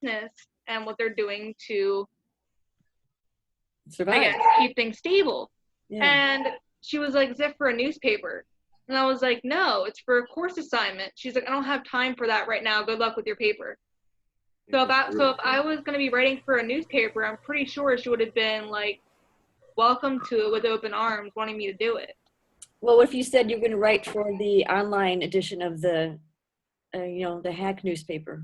business and what they're doing to, survive. I guess, keep things stable. Yeah. And she was like, is it for a newspaper? And I was like, no, it's for a course assignment. She's like, I don't have time for that right now. Good luck with your paper. So if I was going to be writing for a newspaper, I'm pretty sure she would have been like, welcome to it with open arms, wanting me to do it. Well, what if you said you're going to write for the online edition of the, the hack newspaper?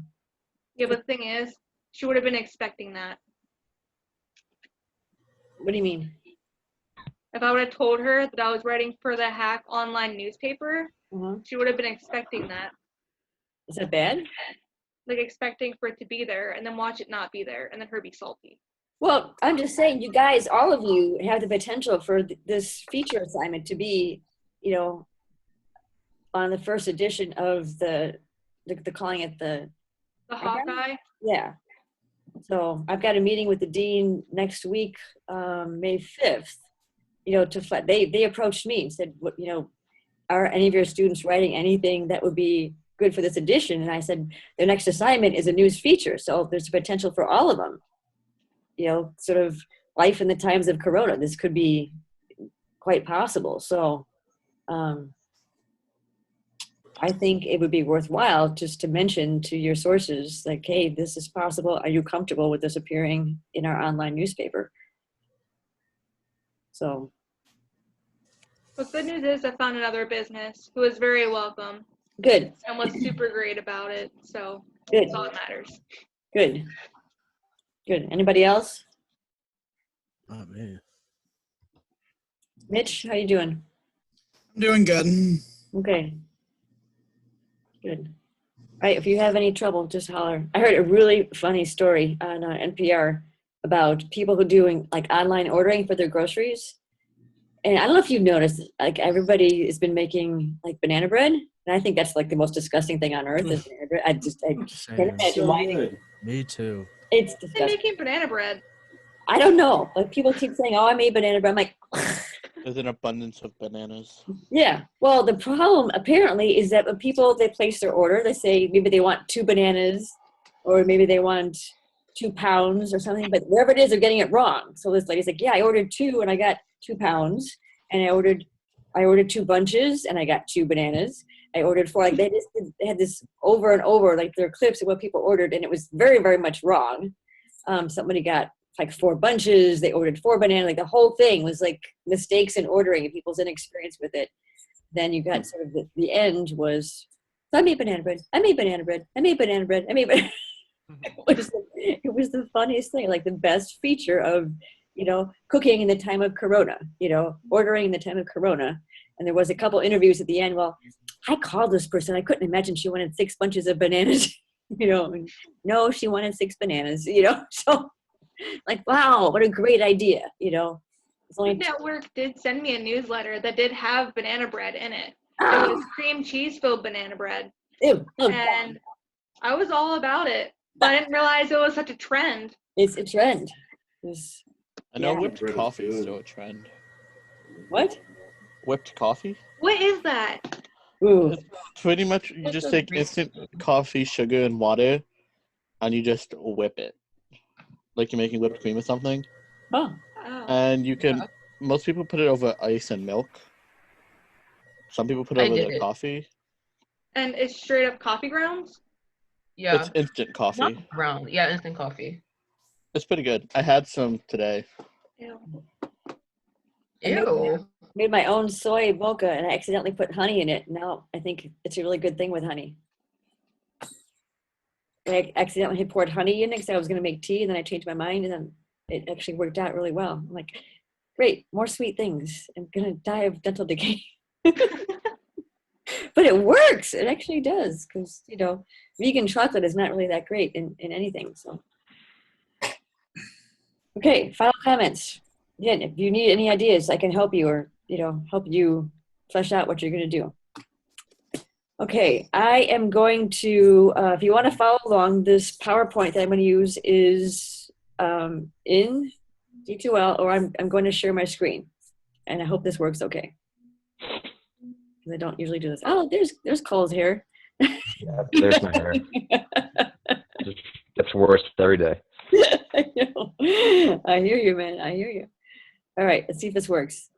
Yeah, but the thing is, she would have been expecting that. What do you mean? If I would have told her that I was writing for the hack online newspaper, she would have been expecting that. Is that bad? Like expecting for it to be there and then watch it not be there and then her be salty. Well, I'm just saying, you guys, all of you have the potential for this feature assignment to be, on the first edition of the calling it the Hawkeye? Yeah. So I've got a meeting with the dean next week, May 5th, they approached me and said, what, are any of your students writing anything that would be good for this edition? And I said, their next assignment is a news feature. So there's a potential for all of them, sort of life in the times of Corona. This could be quite possible. So I think it would be worthwhile just to mention to your sources, like, hey, this is possible. Are you comfortable with this appearing in our online newspaper? So. But good news is I found another business who was very welcome. Good. And was super great about it. So good. That's all that matters. Good. Good. Anybody else? Oh, man. Mitch, how you doing? I'm doing good. Okay. Good. All right, if you have any trouble, just holler. I heard a really funny story on NPR about people who doing like online ordering for their groceries. And I don't know if you've noticed, like everybody has been making like banana bread. And I think that's like the most disgusting thing on earth is banana bread. I can't imagine why. Me too. It's They're disgusting. making banana bread. I don't know. Like people keep saying, oh, I made banana bread. I'm like, there's an abundance of bananas. Yeah. Well, the problem apparently is that when people, they place their order, they say maybe they want 2 bananas or maybe they want 2 pounds or something, but wherever it is, they're getting it wrong. So this lady's like, yeah, I ordered 2 and I got 2 pounds, and I ordered 2 bunches and I got 2 bananas. I ordered 4. Like they had this over and over, like their clips of what people ordered, and it was very, very much wrong. Somebody got like 4 bunches, they ordered 4 bananas, like the whole thing was like mistakes in ordering and people's inexperience with it. Then you got sort of the end was, I made banana bread, I made banana bread, I made banana bread, I made banana it was the funniest thing, like the best feature of, cooking in the time of Corona, ordering in the time of Corona. And there was a couple interviews at the end. Well, I called this person. I couldn't imagine she wanted 6 bunches of bananas, and no, she wanted 6 bananas, so like, wow, what a great idea, The network did send me a newsletter that did have banana bread in it. It was cream cheese filled banana bread. Ew. And I was all about it, but I didn't realize it was such a trend. It's a trend. I know whipped coffee is still a trend. What? Whipped coffee? What is that? Ooh. It's pretty much, you just take instant coffee, sugar, and water, and you just whip it. Like you're making whipped cream or something. Oh. And you can, most people put it over ice and milk. Some people put it over their coffee. And it's straight up coffee grounds? Yeah. It's instant coffee. Not ground. Yeah, instant coffee. It's pretty good. I had some today. Ew. Ew. Made my own soy mocha and I accidentally put honey in it. Now I think it's a really good thing with honey. I accidentally had poured honey in it because I was going to make tea, and then I changed my mind, and then it actually worked out really well. I'm like, great, more sweet things. I'm going to die of dental decay. But it works. It actually does, because, vegan chocolate is not really that great in anything. So, okay, final comments. Again, if you need any ideas, I can help you or, help you flesh out what you're going to do. Okay, I am going to, if you want to follow along, this PowerPoint that I'm going to use is in D2L, or I'm going to share my screen. And I hope this works okay. Because I don't usually do this. Oh, there's Cole's hair. Yeah, there's my hair. gets worse every day. I know. I hear you, man. I hear you. All right, let's see if this works.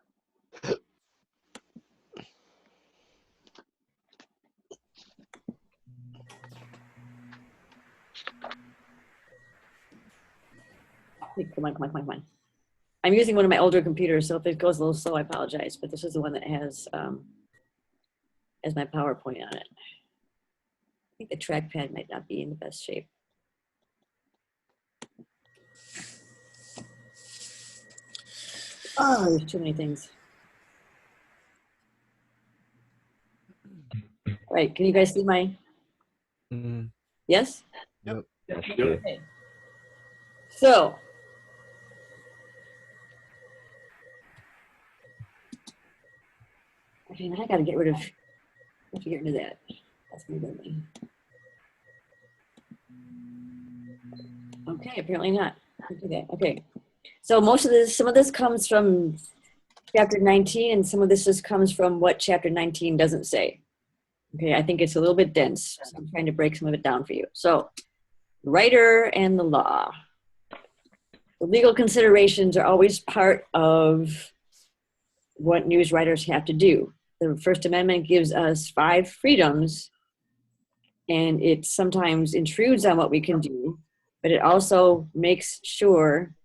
Hey, come on, come on, come on, come on. I'm using one of my older computers, so if it goes a little slow, I apologize. But this is the one that has my PowerPoint on it. I think the trackpad might not be in the best shape. Oh, there's too many things. All right, can you guys see my? Mm, Yes? yep. Yeah, Yep. sure. Okay. So, okay, now I gotta get rid of, I have to get rid of that. That's gonna bother me. Okay, apparently not. I'll do that. Okay. So most of this, some of this comes from chapter 19, and some of this just comes from what chapter 19 doesn't say. Okay, I think it's a little bit dense, so I'm trying to break some of it down for you. So, writer and the law. The legal considerations are always part of what news writers have to do. The First Amendment gives us 5 freedoms, and it sometimes intrudes on what we can do, but it also makes sure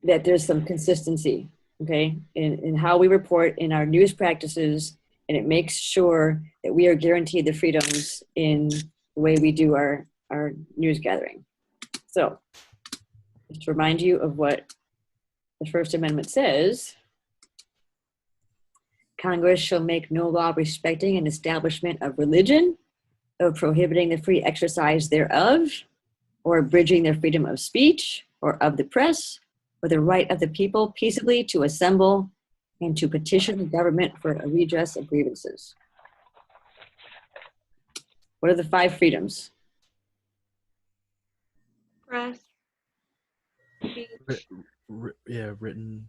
that there's some consistency, okay, in how we report in our news practices, and it makes sure that we are guaranteed the freedoms in the way we do our news gathering. So, just to remind you of what the First Amendment says, Congress shall make no law respecting an establishment of religion, of prohibiting the free exercise thereof, or abridging their freedom of speech, or of the press, or the right of the people peaceably to assemble and to petition the government for a redress of grievances. What are the 5 freedoms? Press. Speech. Yeah, written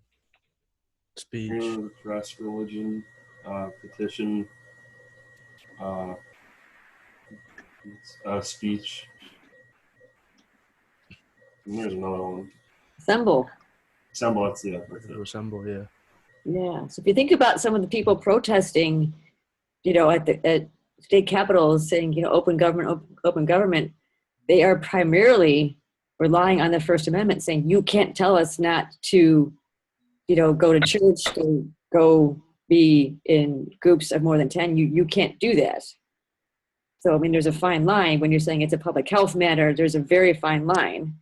speech. Freedom of the press, religion, petition, speech. And there's another one. Assemble. Assemble, that's it. To assemble, yeah. Yeah. So if you think about some of the people protesting, you know, at state capitals saying, you know, open government, they are primarily relying on the First Amendment, saying you can't tell us not to, you know, go to church, to go be in groups of more than 10. You can't do that. So, I mean, there's a fine line when you're saying it's a public health matter. There's a very fine line.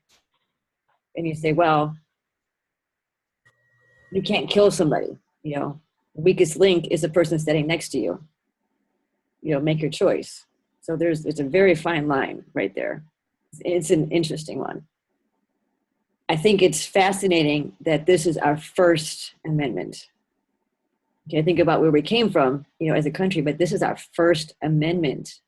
And you say, well, you can't kill somebody, you know. The weakest link is the person standing next to you. You know, make your choice. So there's a very fine line right there. It's an interesting one. I think it's fascinating that this is our First Amendment. Okay, think about where we came from, you know, as a country, but this is our First Amendment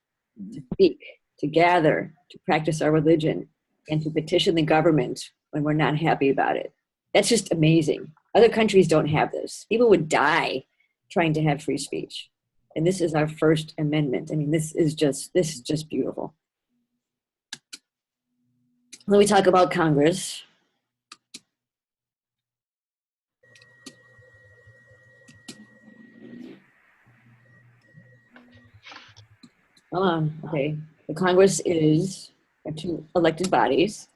to speak, to gather, to practice our religion, and to petition the government when we're not happy about it. That's just amazing. Other countries don't have this. People would die trying to have free speech. And this is our First Amendment. I mean, this is just beautiful. Let me talk about Congress. Okay. The Congress is 2 elected bodies.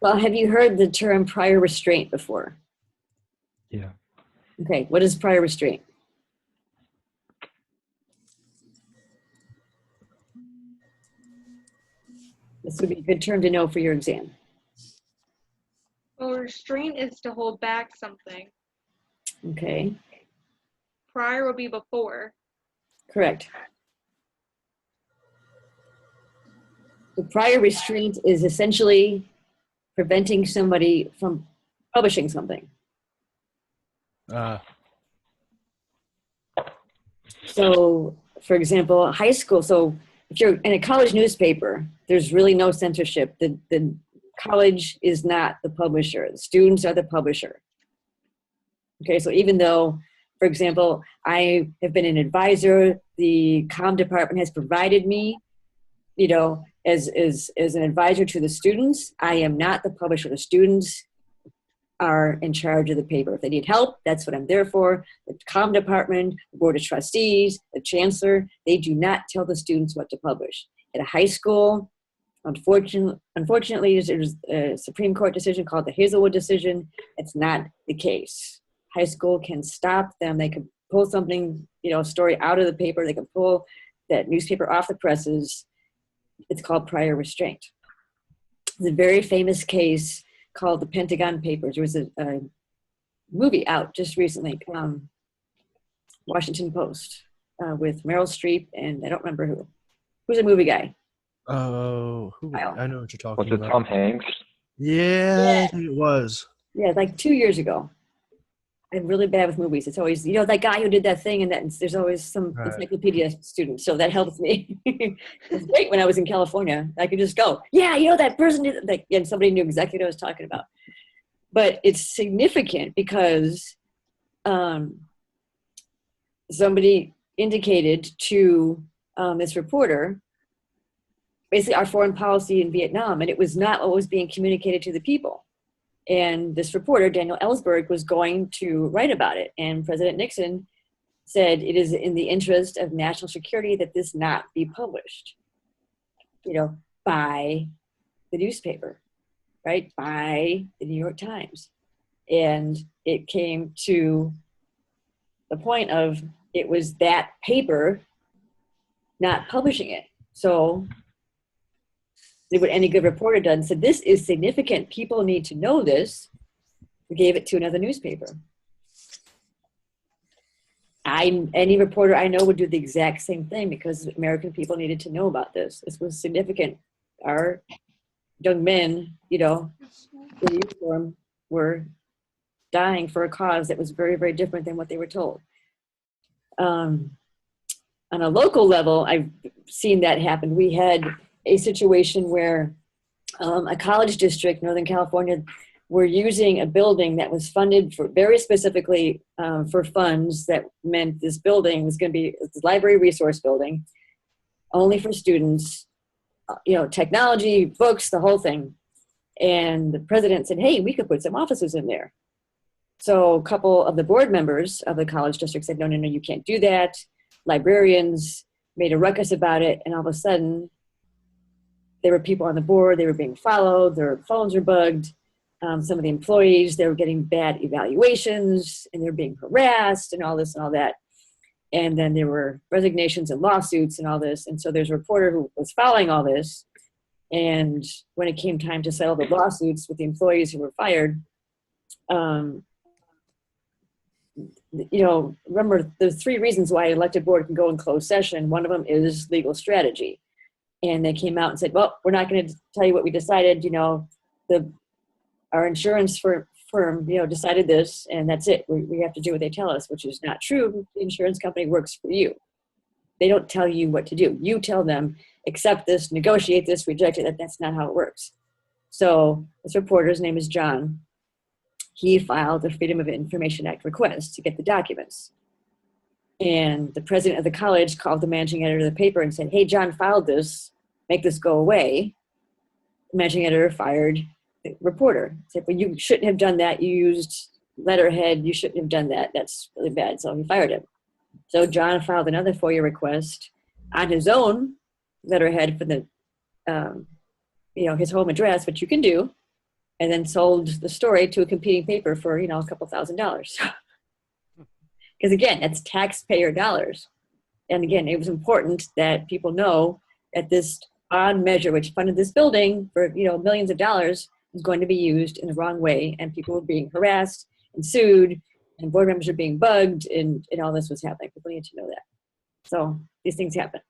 Well, have you heard the term prior restraint before? Yeah. Okay, what is prior restraint? This would be a good term to know for your exam. Well, restraint is to hold back something. Okay, Prior would be before. correct. The prior restraint is essentially preventing somebody from publishing something. So, for example, high school, so if you're in a college newspaper, there's really no censorship. The college is not the publisher. The students are the publisher. Okay, so even though, for example, I have been an advisor, the COMM department has provided me you know, as an advisor to the students. I am not the publisher. The students are in charge of the paper. If they need help, that's what I'm there for. The COMM department, the board of trustees, the chancellor, they do not tell the students what to publish. At a high school, unfortunately, there's a Supreme Court decision called the Hazelwood decision. It's not the case. High school can stop them. They can pull something, you know, a story out of the paper. They can pull that newspaper off the presses. It's called prior restraint. It's a very famous case called the Pentagon Papers. There was a movie out just recently, Washington Post, with Meryl Streep and I don't remember who. Who's a movie guy? Oh, I know what you're talking Was it about. Tom Hanks? Yeah, I think it was. Yeah, like 2 years ago. I'm really bad with movies. It's always, you know, that guy who did that thing, and that there's always some Right. encyclopedia student, so that helps me. It was great when I was in California. I could just go, yeah, you know, that person did, like, and somebody knew exactly what I was talking about. But it's significant because somebody indicated to this reporter basically our foreign policy in Vietnam, and it was not what was being communicated to the people. And this reporter, Daniel Ellsberg, was going to write about it. And President Nixon said it is in the interest of national security that this not be published, you know, by the newspaper, right? By the New York Times. And it came to the point of it was that paper not publishing it. So did what any good reporter done, said, this is significant. People need to know this. We gave it to another newspaper. Any reporter I know would do the exact same thing because American people needed to know about this. This was significant. Our young men, you know, in uniform were dying for a cause that was very, very different than what they were told. On a local level, I've seen that happen. We had a situation where a college district, Northern California, were using a building that was funded for very specifically for funds that meant this building was going to be a library resource building, only for students, you know, technology, books, the whole thing. And the president said, hey, we could put some offices in there. So a couple of the board members of the college district said, no, no, no, you can't do that. Librarians made a ruckus about it, and all of a sudden, there were people on the board, they were being followed, their phones were bugged. Some of the employees, they were getting bad evaluations, and they're being harassed, and all this and all that. And then there were resignations and lawsuits and all this. And so there's a reporter who was following all this. And when it came time to settle the lawsuits with the employees who were fired, you know, remember the 3 reasons why an elected board can go in closed session. One of them is legal strategy. And they came out and said, well, we're not going to tell you what we decided. You know, our insurance firm, you know, decided this, and that's it. We have to do what they tell us, which is not true. The insurance company works for you. They don't tell you what to do. You tell them, accept this, negotiate this, reject it. That's not how it works. So this reporter's name is John. He filed a Freedom of Information Act request to get the documents. And the president of the college called the managing editor of the paper and said, hey, John filed this, make this go away. The managing editor fired the reporter. Said, well, you shouldn't have done that. You used letterhead. You shouldn't have done that. That's really bad. So he fired him. So John filed another FOIA request on his own letterhead for the, you know, his home address, which you can do, and then sold the story to a competing paper for, you know, a couple $1,000s. Because again, that's taxpayer dollars. And again, it was important that people know that this bond measure, which funded this building for, you know, millions of dollars, was going to be used in the wrong way, and people were being harassed and sued, and board members are being bugged, and all this was happening. People need to know that. So these things happen.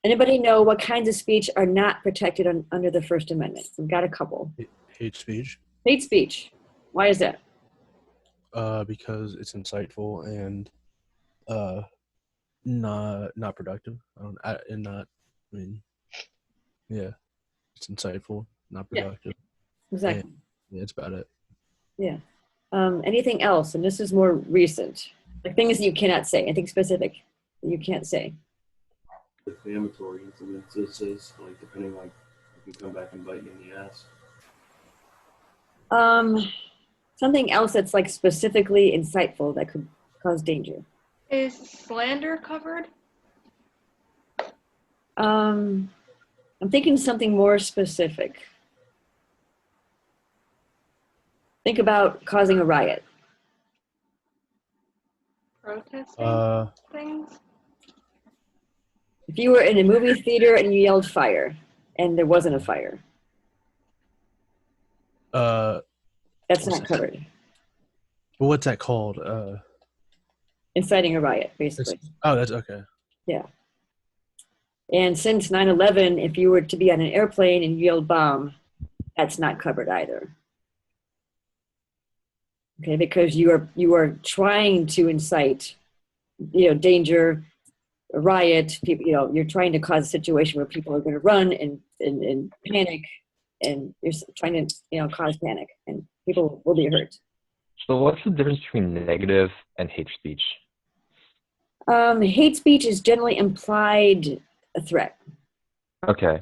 Anybody know what kinds of speech are not protected under the First Amendment? We've got a couple. Hate speech. Hate speech. Why is that? Because it's insightful and not productive. Yeah, it's insightful, not productive. Exactly. Yeah, it's about it. Yeah. Anything else? And this is more recent. Like things that you cannot say. Anything specific that you can't say. defamatory incidences, like depending, like it can come back and bite you in the ass. Something else that's like specifically insightful that could cause danger. Is slander covered? I'm thinking something more specific. Think about causing a riot. Protesting things? If you were in a movie theater and you yelled fire and there wasn't a fire, that's not covered. What's that called? Inciting a riot, basically. That's okay. Yeah. And since 9/11, if you were to be on an airplane and you yelled bomb, that's not covered either. Okay, because you are trying to incite, danger, a riot. People, you're trying to cause a situation where people are going to run and panic, and you're trying to, cause panic, and people will be hurt. So what's the difference between negative and hate speech? Hate speech is generally implied a threat. Okay.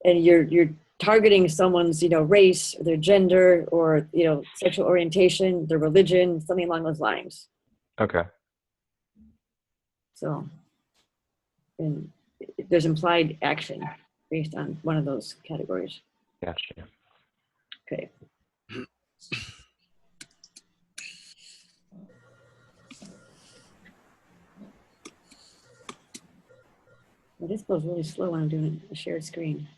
And you're targeting someone's, race, or their gender, or, sexual orientation, their religion, something along those lines. Okay. So, and there's implied action based on one of those categories. Gotcha. Okay. Well, this goes really slow when I'm doing a shared screen.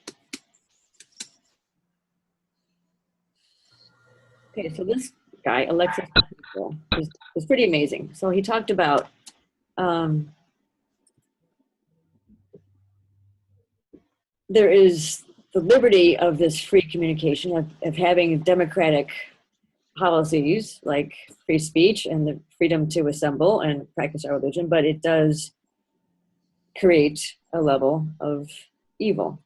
Okay, so this guy, Alexis, is pretty amazing. So he talked about there is the liberty of this free communication, of having democratic policies like free speech and the freedom to assemble and practice our religion, but it does create a level of evil.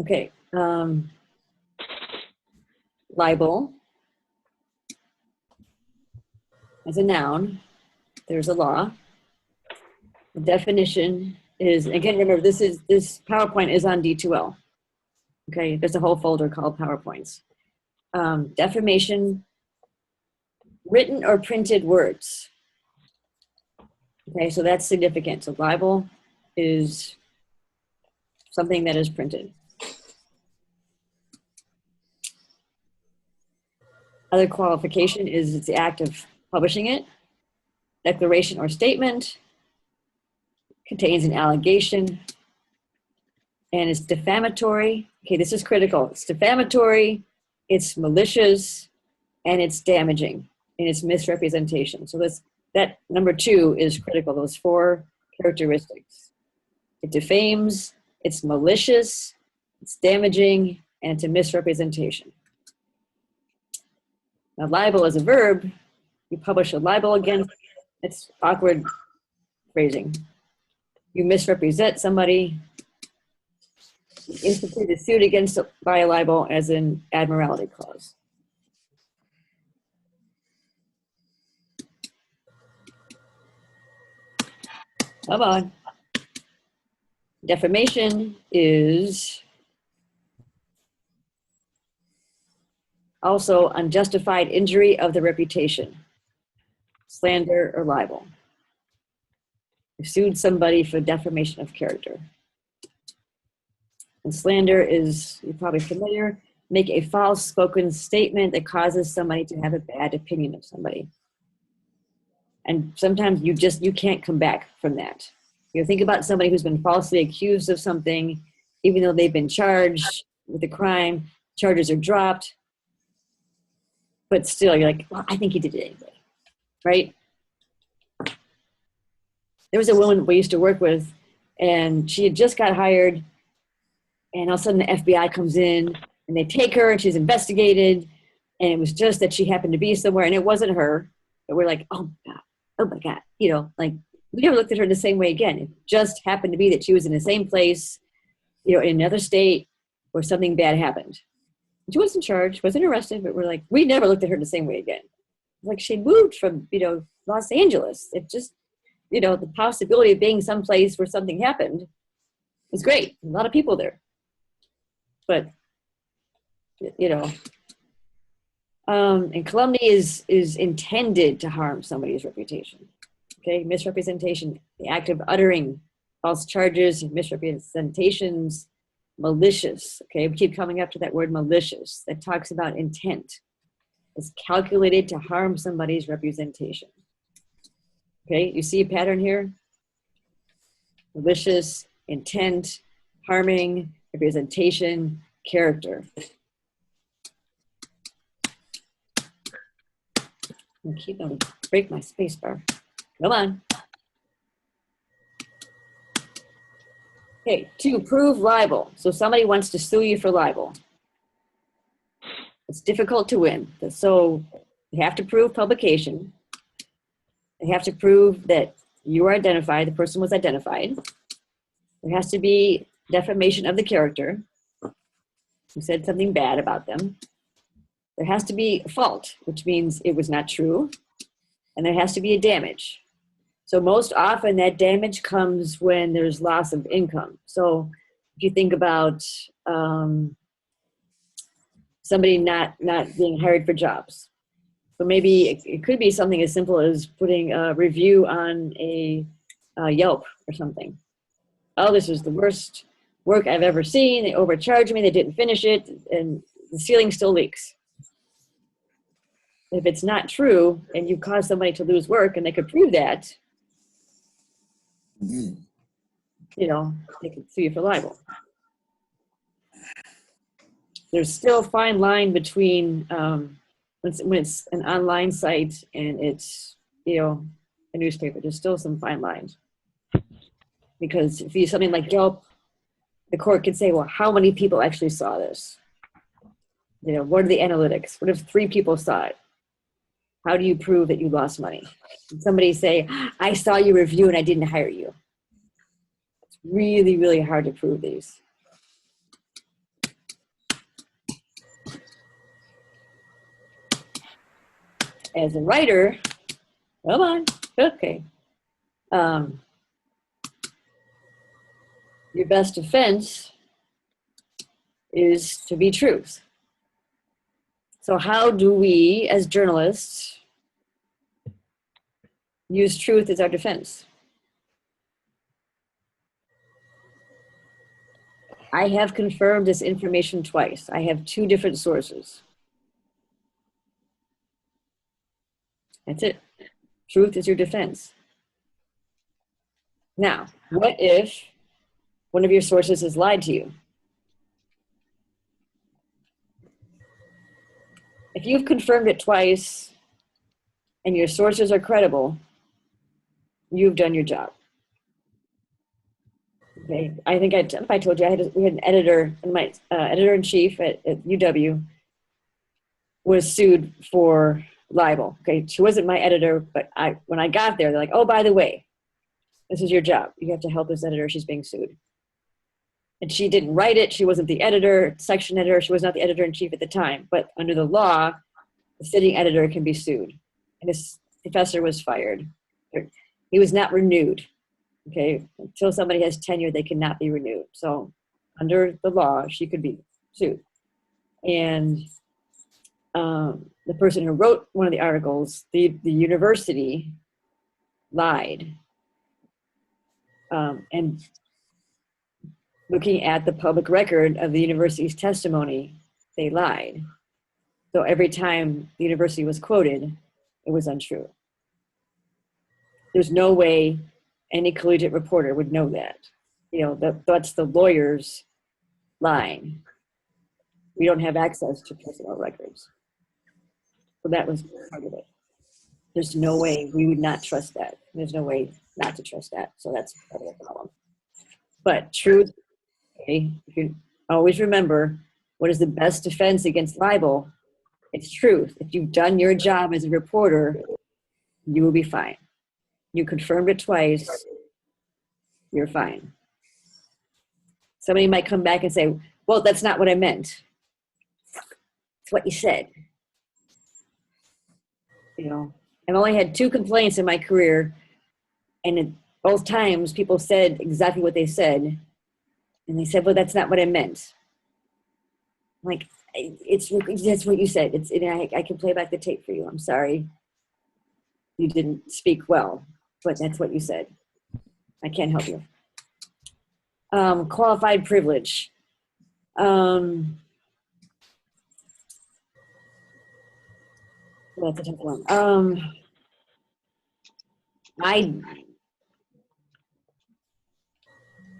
Okay, libel as a noun, there's a law. The definition is, again, remember, this PowerPoint is on D2L. Okay, there's a whole folder called PowerPoints. Defamation, written or printed words. Okay, so that's significant. So libel is something that is printed. Other qualification is it's the act of publishing it. Declaration or statement, contains an allegation, and it's defamatory. Okay, this is critical. It's defamatory, it's malicious, and it's damaging in its misrepresentation. So that number 2 is critical, those 4 characteristics. It defames, it's malicious, it's damaging, and it's a misrepresentation. Now, libel is a verb. You publish a libel against, it's awkward phrasing. You misrepresent somebody, you institute a suit against by a libel as an admiralty clause. Come on. Defamation is also unjustified injury of the reputation, slander or libel. You sued somebody for defamation of character. And slander is, you're probably familiar, make a false spoken statement that causes somebody to have a bad opinion of somebody. And sometimes you can't come back from that. Think about somebody who's been falsely accused of something, even though they've been charged with a crime, charges are dropped, but still you're like, well, I think he did it anyway, right? There was a woman we used to work with, and she had just got hired, and all of a sudden the FBI comes in, and they take her, and she's investigated, and it was just that she happened to be somewhere, and it wasn't her, but we're like, oh my God, we never looked at her the same way again. It just happened to be that she was in the same place, in another state where something bad happened. She wasn't charged, wasn't arrested, but we're like, we never looked at her the same way again. Like she moved from, Los Angeles. It just, you know, the possibility of being someplace where something happened is great. A lot of people there. But, you know, and calumny is intended to harm somebody's reputation. Okay, misrepresentation, the act of uttering false charges, misrepresentations, malicious. Okay, we keep coming up to that word malicious. That talks about intent. It's calculated to harm somebody's representation. Okay, you see a pattern here? Malicious, intent, harming, representation, character. I keep on break my space bar. Come on. Okay, to prove libel. So somebody wants to sue you for libel. It's difficult to win. So you have to prove publication. They have to prove that you are identified, the person was identified. There has to be defamation of the character. You said something bad about them. There has to be a fault, which means it was not true. And there has to be a damage. So most often that damage comes when there's loss of income. So if you think about somebody not being hired for jobs. So maybe it could be something as simple as putting a review on a Yelp or something. Oh, this is the worst work I've ever seen. They overcharged me. They didn't finish it. And the ceiling still leaks. If it's not true and you cause somebody to lose work and they could prove that, you know, they could sue you for libel. There's still a fine line between when it's an online site and it's, you know, a newspaper. There's still some fine lines. Because if you use something like Yelp, the court could say, well, how many people actually saw this? You know, what are the analytics? What if 3 people saw it? How do you prove that you lost money? Can somebody say, I saw your review and I didn't hire you? It's really, really hard to prove these. As a writer, come on, okay. Your best defense is to be truth. So how do we, as journalists, use truth as our defense? I have confirmed this information twice. I have 2 different sources. That's it. Truth is your defense. Now, what if one of your sources has lied to you? If you've confirmed it twice and your sources are credible, you've done your job. Okay, I think I told you we had an editor, and my editor-in-chief at UW was sued for libel. Okay, she wasn't my editor, but when I got there, they're like, oh, by the way, this is your job. You have to help this editor. She's being sued. And she didn't write it. She wasn't the editor, section editor. She was not the editor-in-chief at the time. But under the law, the sitting editor can be sued. And this professor was fired. He was not renewed. Okay, until somebody has tenure, they cannot be renewed. So under the law, she could be sued. And the person who wrote one of the articles, the university lied. And looking at the public record of the university's testimony, they lied. So every time the university was quoted, it was untrue. There's no way any collegiate reporter would know that. You know, that's the lawyers lying. We don't have access to personal records. So that was part of it. There's no way we would not trust that. There's no way not to trust that. So that's part of the problem. But truth, okay, you can always remember, what is the best defense against libel? It's truth. If you've done your job as a reporter, you will be fine. You confirmed it twice, you're fine. Somebody might come back and say, well, that's not what I meant. It's what you said. You know, I've only had 2 complaints in my career, and both times people said exactly what they said, and they said, "Well, that's not what I meant." I'm like, that's what you said. I can play back the tape for you. I'm sorry, you didn't speak well, but that's what you said. I can't help you. Qualified privilege. That's a tough one.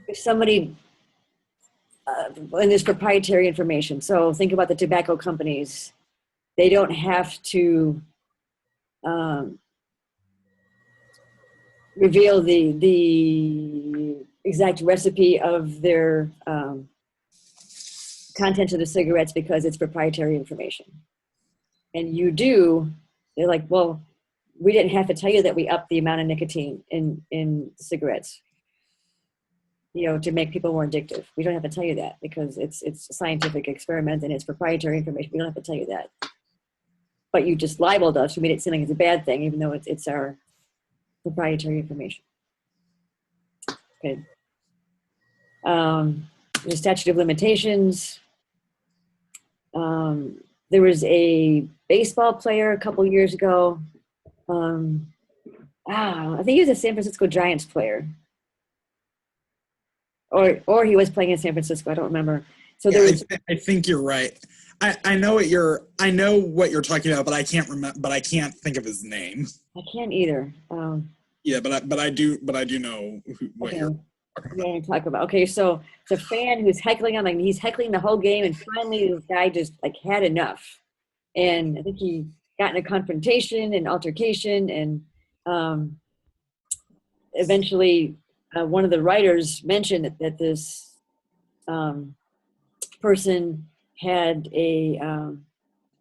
If somebody, and there's proprietary information. So think about the tobacco companies. They don't have to reveal the exact recipe of their contents of the cigarettes because it's proprietary information. And you do, they're like, well, we didn't have to tell you that we upped the amount of nicotine in cigarettes, to make people more addictive. We don't have to tell you that because it's a scientific experiment and it's proprietary information. We don't have to tell you that. But you just libeled us. You made it seem like it's a bad thing, even though it's our proprietary information. Okay. The statute of limitations. There was a baseball player a couple years ago. I think he was a San Francisco Giants player. Or he was playing in San Francisco. I don't remember. So there was. I think you're right. I know what you're talking about, but I can't remember. But I can't think of his name. I can't either. Yeah, but I do know what Okay. you're talking about. Talk about. Okay, so it's a fan who's heckling him, and he's heckling the whole game, and finally the guy just had enough, and I think he got in a confrontation and altercation, and eventually one of the writers mentioned that this person had a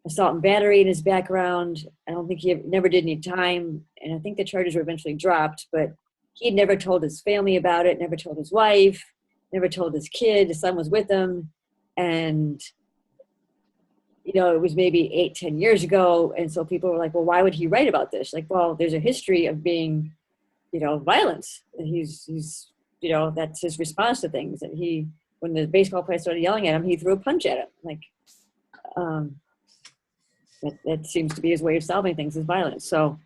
assault and battery in his background. I don't think he never did any time, and I think the charges were eventually dropped, but he had never told his family about it, never told his wife, never told his kid. His son was with him, and it was maybe 8-10 years ago, and so people were like, well, why would he write about this? Like, well, there's a history of being violence. He's that's his response to things. And when the baseball player started yelling at him, he threw a punch at him. Like, that seems to be his way of solving things, is violence. So,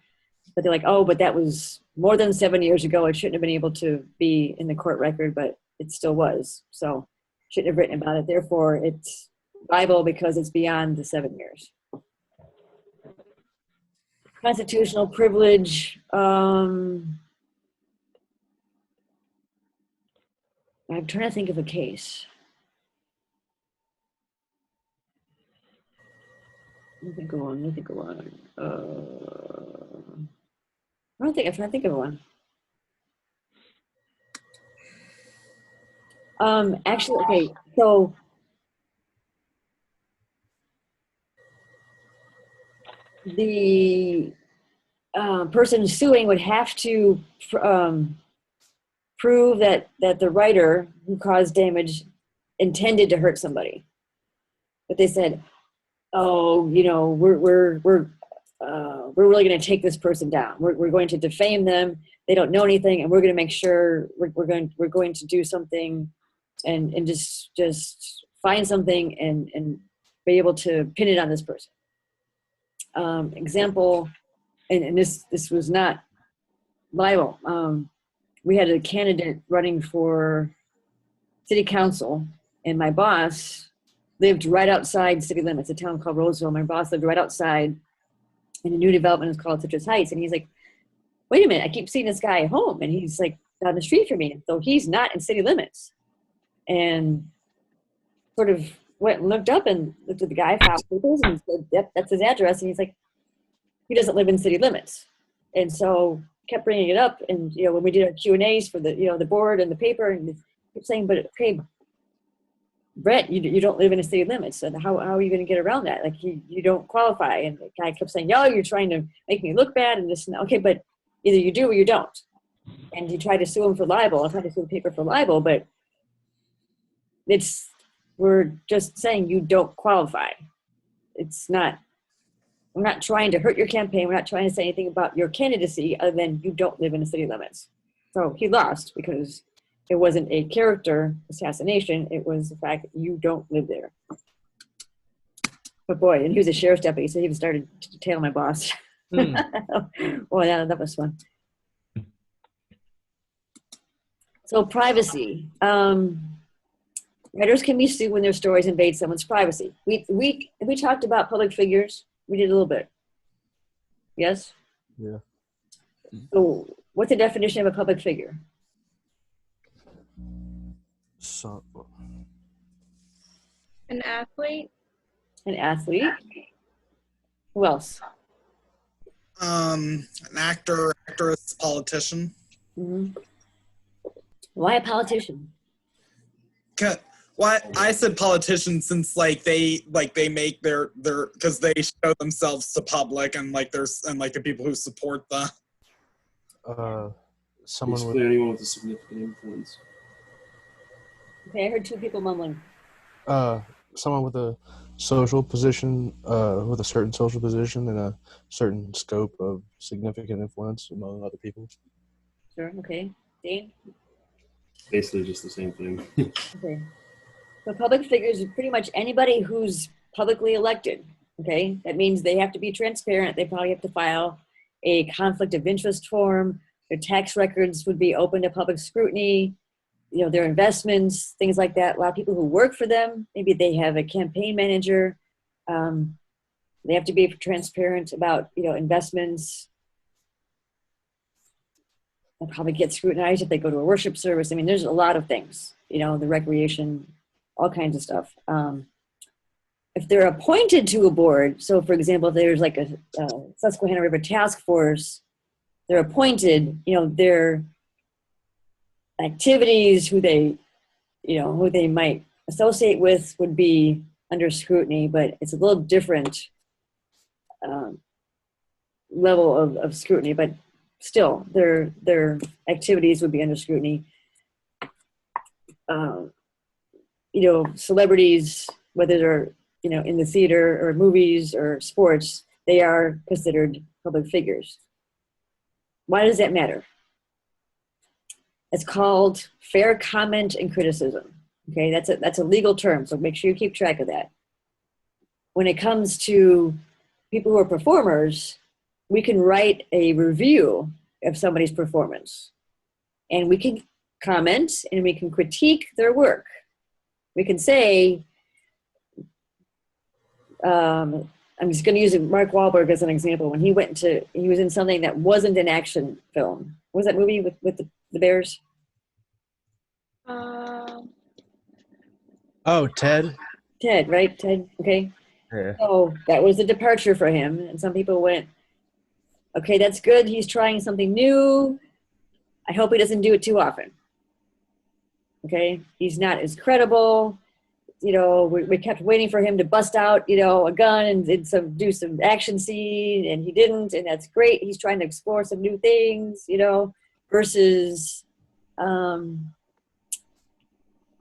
but they're like, oh, but that was more than 7 years ago. It shouldn't have been able to be in the court record, but it still was. So shouldn't have written about it. Therefore, it's libel because it's beyond the 7 years. Constitutional privilege. I'm trying to think of a case. Let me go on. I'm trying to think of one. Actually, okay, so the person suing would have to prove that the writer who caused damage intended to hurt somebody. But they said, oh, we're really going to take this person down. We're going to defame them. They don't know anything, and we're going to make sure we're going to do something, and just find something and be able to pin it on this person. Example, and this was not libel. We had a candidate running for city council, and my boss lived right outside city limits, a town called Roseville. My boss lived right outside, and a new development is called Citrus Heights. And he's like, wait a minute, I keep seeing this guy home, and he's like down the street from me. So he's not in city limits. And sort of went and looked up and looked at the guy, filed papers, and said, yep, that's his address. And he's like, he doesn't live in city limits. And so kept bringing it up. And, when we did our Q&As for the, the board and the paper, and kept saying, but okay, Brett, you don't live in a city limits. And how are you going to get around that? Like, you don't qualify. And the guy kept saying, yo, you're trying to make me look bad and this and that. Okay, but either you do or you don't. And he tried to sue him for libel. I tried to sue the paper for libel, but we're just saying you don't qualify. It's not We're not trying to hurt your campaign. We're not trying to say anything about your candidacy other than you don't live in the city limits. So he lost because it wasn't a character assassination. It was the fact that you don't live there. But boy, and he was a sheriff's deputy, so he even started to tail my boss. Hmm. Well, yeah, that was fun. So privacy. Writers can be sued when their stories invade someone's privacy. We talked about public figures. We did a little bit. Yes? Yeah. So what's the definition of a public figure? So, An athlete. An athlete. Who else? An actor, actress, politician. Mhm. Why a politician? What I said politician since they make their because they show themselves to public and the people who support them. someone Basically, with anyone with a significant influence. Okay, I heard two people mumbling. someone with a social position, with a certain social position and a certain scope of significant influence among other people. Sure, okay. Dane? Basically, just the same thing. Okay. So public figures are pretty much anybody who's publicly elected. Okay, that means they have to be transparent. They probably have to file a conflict of interest form. Their tax records would be open to public scrutiny. You know, their investments, things like that. A lot of people who work for them, maybe they have a campaign manager. They have to be transparent about, investments. They'll probably get scrutinized if they go to a worship service. I mean, there's a lot of things, the recreation, all kinds of stuff. If they're appointed to a board, so for example, if there's like a Susquehanna River Task Force, they're appointed, their activities, who they might associate with would be under scrutiny, but it's a little different level of scrutiny, but still their activities would be under scrutiny. Celebrities, whether they're in the theater or movies or sports, they are considered public figures. Why does that matter? It's called fair comment and criticism. Okay, that's a legal term, so make sure you keep track of that. When it comes to people who are performers, we can write a review of somebody's performance, and we can comment and we can critique their work. We can say, I'm just going to use Mark Wahlberg as an example. When he was in something that wasn't an action film. What was that movie with the bears? Oh, Ted. Ted, right? Ted, okay. Yeah. So that was a departure for him. And some people went, okay, that's good. He's trying something new. I hope he doesn't do it too often. Okay, he's not as credible. We kept waiting for him to bust out, a gun and do some action scene, and he didn't, and that's great. He's trying to explore some new things, versus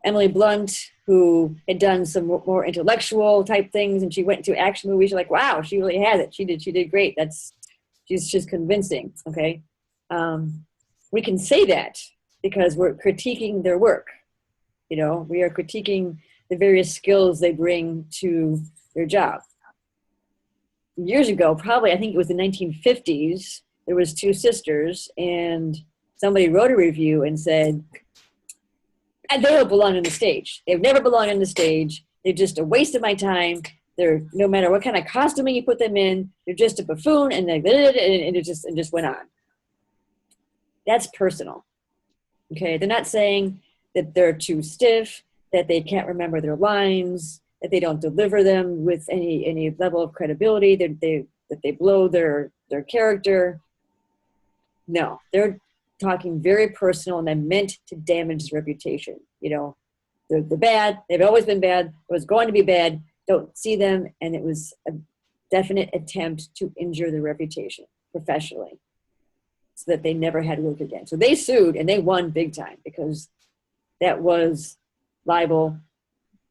Emily Blunt, who had done some more intellectual type things, and she went into action movies. You're like, wow, she really has it. She did great. She's convincing. Okay, we can say that because we're critiquing their work. We are critiquing the various skills they bring to their job. Years ago, probably, I think it was the 1950s, there was two sisters, and somebody wrote a review and said, they don't belong on the stage. They've never belonged on the stage. They're just a waste of my time. They're, no matter what kind of costuming you put them in, they're just a buffoon, and it just went on. That's personal. Okay, they're not saying that they're too stiff, that they can't remember their lines, that they don't deliver them with any level of credibility, that they blow their character. No, they're talking very personal, and they're meant to damage his reputation. They're bad. They've always been bad. It was going to be bad. Don't see them, and it was a definite attempt to injure their reputation professionally, so that they never had work again. So they sued, and they won big time, because that was libel,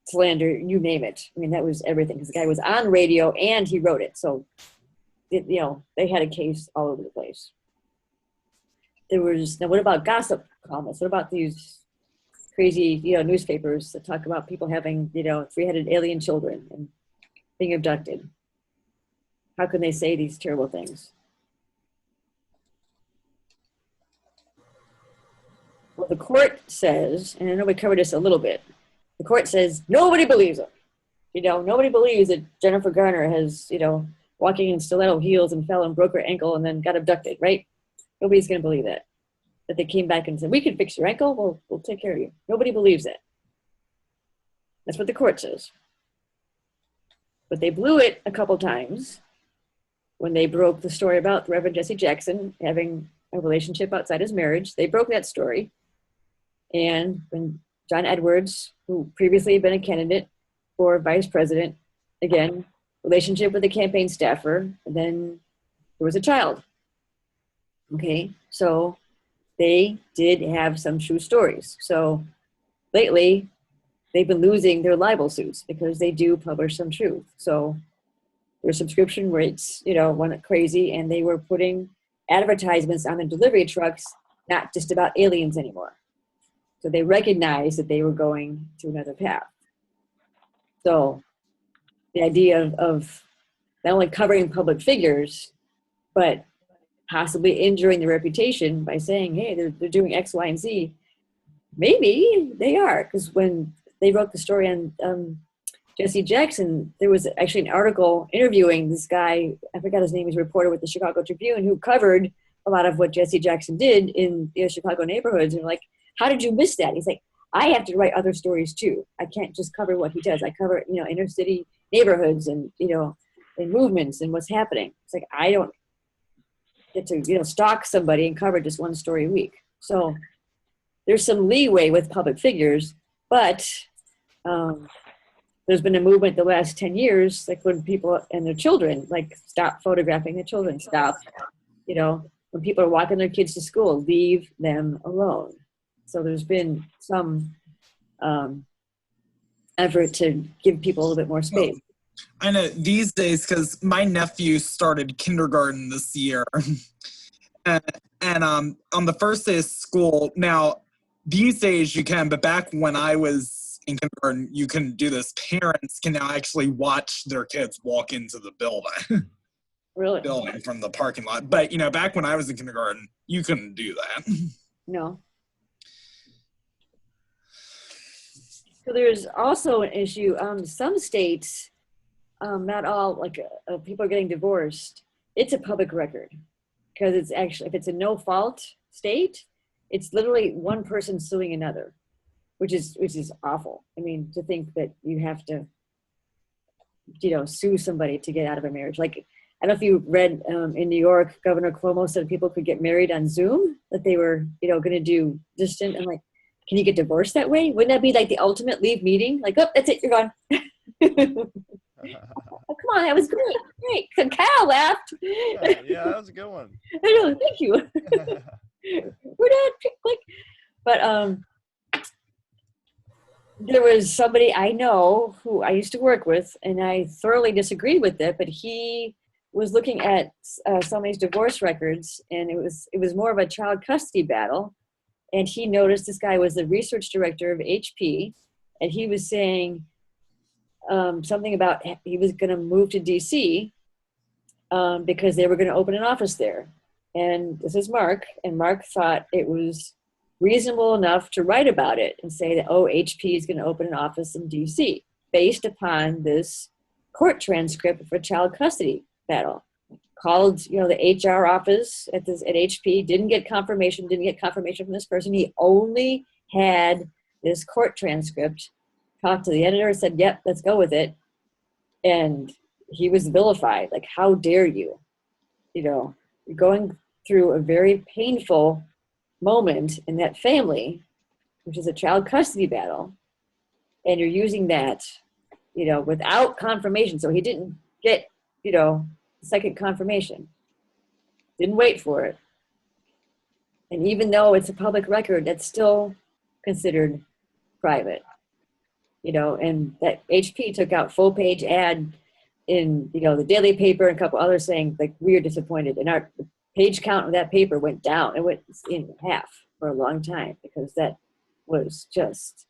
slander, you name it. I mean, that was everything, because the guy was on radio and he wrote it. So they had a case all over the place. Now what about gossip columnists? What about these crazy, newspapers that talk about people having, three-headed alien children and being abducted? How can they say these terrible things? Well, the court says, and I know we covered this a little bit, the court says nobody believes them. Nobody believes that Jennifer Garner has, walking in stiletto heels and fell and broke her ankle and then got abducted, right? Nobody's going to believe that. That they came back and said, we can fix your ankle, we'll take care of you. Nobody believes that. That's what the court says. But they blew it a couple times when they broke the story about Reverend Jesse Jackson having a relationship outside his marriage. They broke that story. And when John Edwards, who previously had been a candidate for vice president, again, relationship with a campaign staffer, and then there was a child. Okay, so they did have some true stories. So lately, they've been losing their libel suits because they do publish some truth. So their subscription rates, went crazy, and they were putting advertisements on the delivery trucks, not just about aliens anymore. So they recognized that they were going to another path. So the idea of not only covering public figures, but possibly injuring their reputation by saying, hey, they're doing X, Y, and Z. Maybe they are, because when they wrote the story on Jesse Jackson, there was actually an article interviewing this guy, I forgot his name, he's a reporter with the Chicago Tribune, who covered a lot of what Jesse Jackson did in Chicago neighborhoods. And like, how did you miss that? He's like, I have to write other stories too. I can't just cover what he does. I cover, inner city neighborhoods and, and movements and what's happening. It's like, I don't get to, stalk somebody and cover just one story a week. So there's some leeway with public figures, but there's been a movement the last 10 years, like when people and their children, like stop photographing their children, stop, when people are walking their kids to school, leave them alone. So there's been some effort to give people a little bit more space. I know these days, because my nephew started kindergarten this year. and on the first day of school, now these days you can, but back when I was in kindergarten, you couldn't do this. Parents can now actually watch their kids walk into the building. Really? Building from the parking lot. But, back when I was in kindergarten, you couldn't do that. No. So there's also an issue. Some states, not all, like people are getting divorced. It's a public record because it's actually, if it's a no fault state, it's literally one person suing another, which is awful. I mean, to think that you have to, sue somebody to get out of a marriage. Like, I don't know if you read in New York, Governor Cuomo said people could get married on Zoom, that they were, going to do distant. And like, can you get divorced that way? Wouldn't that be like the ultimate leave meeting? Like, oh, that's it, you're gone. Oh, come on, that was great. Kyle laughed. Yeah, that was a good one. I know, thank you. We're done, click. But there was somebody I know who I used to work with, and I thoroughly disagreed with it, but he was looking at somebody's divorce records, and it was more of a child custody battle. And he noticed this guy was the research director of HP, and he was saying something about he was going to move to DC because they were going to open an office there. And this is Mark, and Mark thought it was reasonable enough to write about it and say that, oh, HP is going to open an office in DC based upon this court transcript for child custody battle. Called, the HR office at HP, didn't get confirmation from this person. He only had this court transcript, talked to the editor, said, yep, let's go with it. And he was vilified. Like, how dare you? You're going through a very painful moment in that family, which is a child custody battle, and you're using that, without confirmation. So he didn't get, second confirmation. Didn't wait for it. And even though it's a public record, that's still considered private. And that HP took out full page ad in, the daily paper and a couple others saying, like, we are disappointed. And our page count of that paper went down. It went in half for a long time because that was just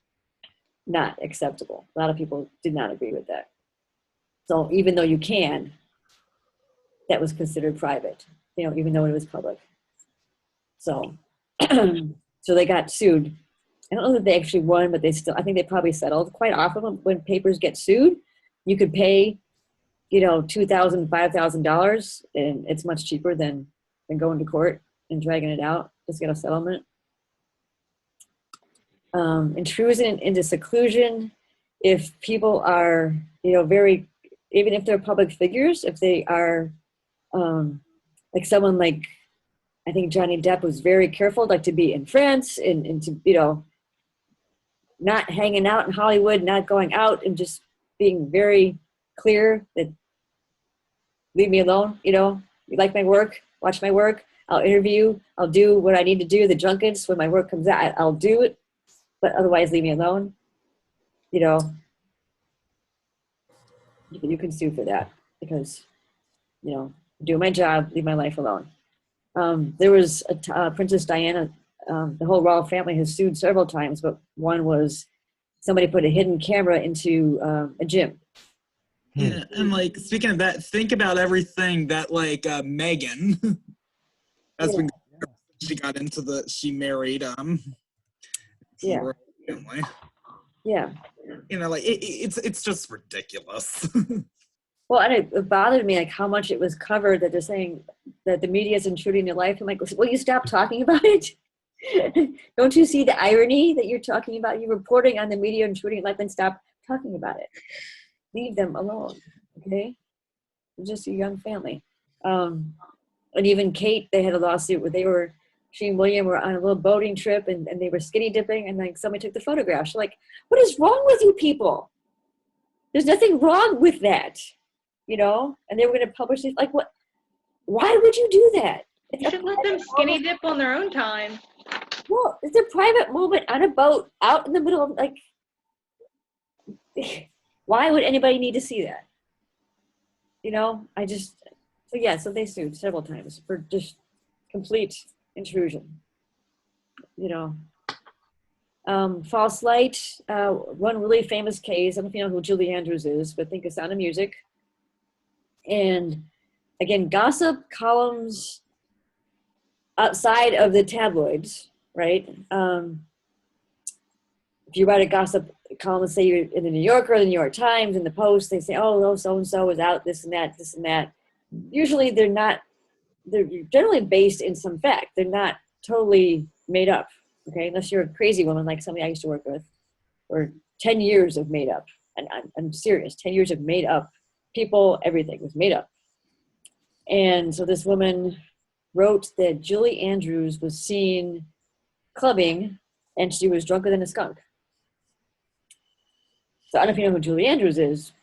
not acceptable. A lot of people did not agree with that. So even though you can, that was considered private, even though it was public. So, so they got sued. I don't know that they actually won, but I think they probably settled. Quite often when papers get sued, you could pay, $2,000, $5,000, and it's much cheaper than going to court and dragging it out. Just get a settlement. Intrusion into seclusion. If people are, very, even if they're public figures, if they are like someone like, I think Johnny Depp was very careful, like to be in France and to, not hanging out in Hollywood, not going out, and just being very clear that leave me alone, you like my work, watch my work, I'll interview, I'll do what I need to do, the junkets, when my work comes out, I'll do it, but otherwise leave me alone. You can sue for that because, do my job, leave my life alone. There was Princess Diana, the whole royal family has sued several times, but one was somebody put a hidden camera into a gym. Yeah, and like speaking of that, think about everything that like Megan has been. She got into she married Yeah. royal family. Yeah. Like it's just ridiculous. Well, and it bothered me like how much it was covered that they're saying that the media is intruding your life. I'm like, will you stop talking about it? Don't you see the irony that you're talking about? You're reporting on the media intruding your life, and stop talking about it. Leave them alone, okay? It's just a young family. And even Kate, they had a lawsuit where she and William were on a little boating trip and they were skinny dipping, and like somebody took the photograph. She's like, what is wrong with you people? There's nothing wrong with that. And they were going to publish it. Like, what? Why would you do that? You should let them skinny dip on their own time. Well, it's a private moment on a boat out in the middle of, like, why would anybody need to see that? So they sued several times for just complete intrusion. False light, one really famous case, I don't know if you know who Julie Andrews is, but think of Sound of Music. And again, gossip columns outside of the tabloids, right? If you write a gossip column, say you're in the New Yorker or the New York Times, in the Post, they say, oh, so-and-so is out, this and that. Usually they're generally based in some fact. They're not totally made up, okay? Unless you're a crazy woman like somebody I used to work with, or 10 years of made up. And I'm serious, 10 years of made up. People, everything was made up. And so this woman wrote that Julie Andrews was seen clubbing and she was drunker than a skunk. So I don't know if you know who Julie Andrews is.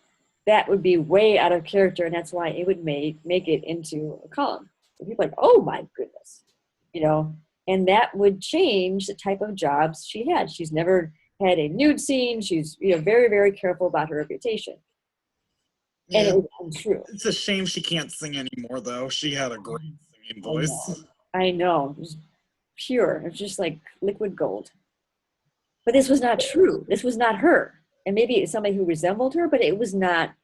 That would be way out of character, and that's why it would make it into a column. So people are like, oh my goodness, and that would change the type of jobs she had. She's never had a nude scene. She's very, very careful about her reputation. Yeah. And it was untrue. It's a shame she can't sing anymore, though. She had a great singing voice. I know. It was pure. It was just like liquid gold. But this was not true. This was not her. And maybe it's somebody who resembled her, but it was not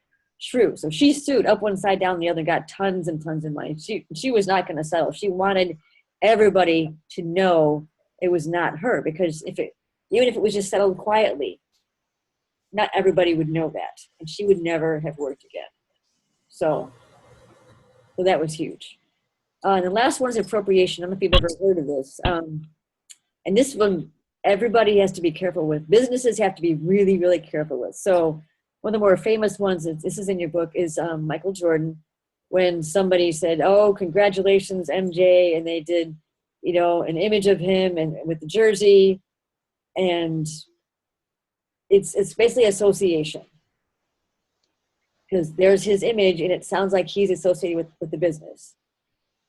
true. So she sued up one side, down the other, got tons and tons of money. She was not going to settle. She wanted everybody to know it was not her, because even if it was just settled quietly, not everybody would know that, and she would never have worked again. So that was huge. And the last one is appropriation. I don't know if you've ever heard of this. And this one, everybody has to be careful with. Businesses have to be really, really careful with. So one of the more famous ones, this is in your book, is Michael Jordan. When somebody said, oh, congratulations, MJ, and they did, an image of him and with the jersey, and it's basically association, because there's his image and it sounds like he's associated with the business.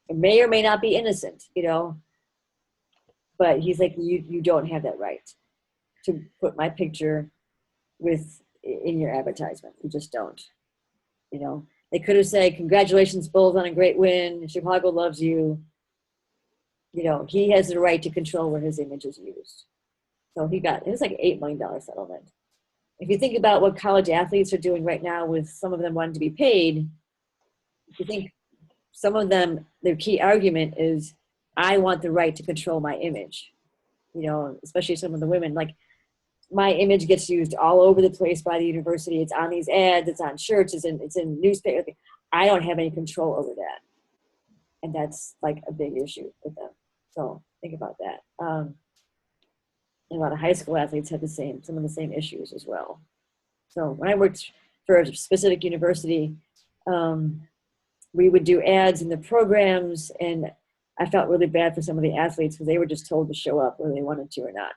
It may or may not be innocent, but he's like, you don't have that right to put my picture in your advertisement. You just don't. You know, they could have said, congratulations, Bulls, on a great win. Chicago loves you. You know, he has the right to control where his image is used. So it was like an $8 million settlement. If you think about what college athletes are doing right now with some of them wanting to be paid, if you think some of them, their key argument is, I want the right to control my image. You know, especially some of the women, like, my image gets used all over the place by the university. It's on these ads, it's on shirts, it's in newspaper. I don't have any control over that. And that's like a big issue with them. So think about that. And a lot of high school athletes have some of the same issues as well. So when I worked for a specific university, we would do ads in the programs, and I felt really bad for some of the athletes because they were just told to show up whether they wanted to or not.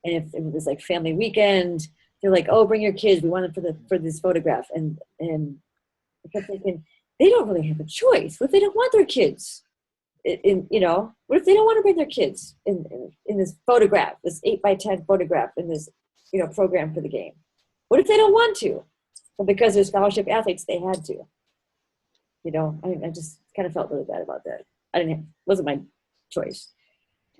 And if it was like family weekend, they're like, "Oh, bring your kids. We want them for this photograph." And I kept thinking, they don't really have a choice. What if they don't want their kids? You know, what if they don't want to bring their kids in this photograph, this 8x10 photograph in this, you know, program for the game? What if they don't want to? But because they're scholarship athletes, they had to. You know, I just kind of felt really bad about that. Wasn't my choice.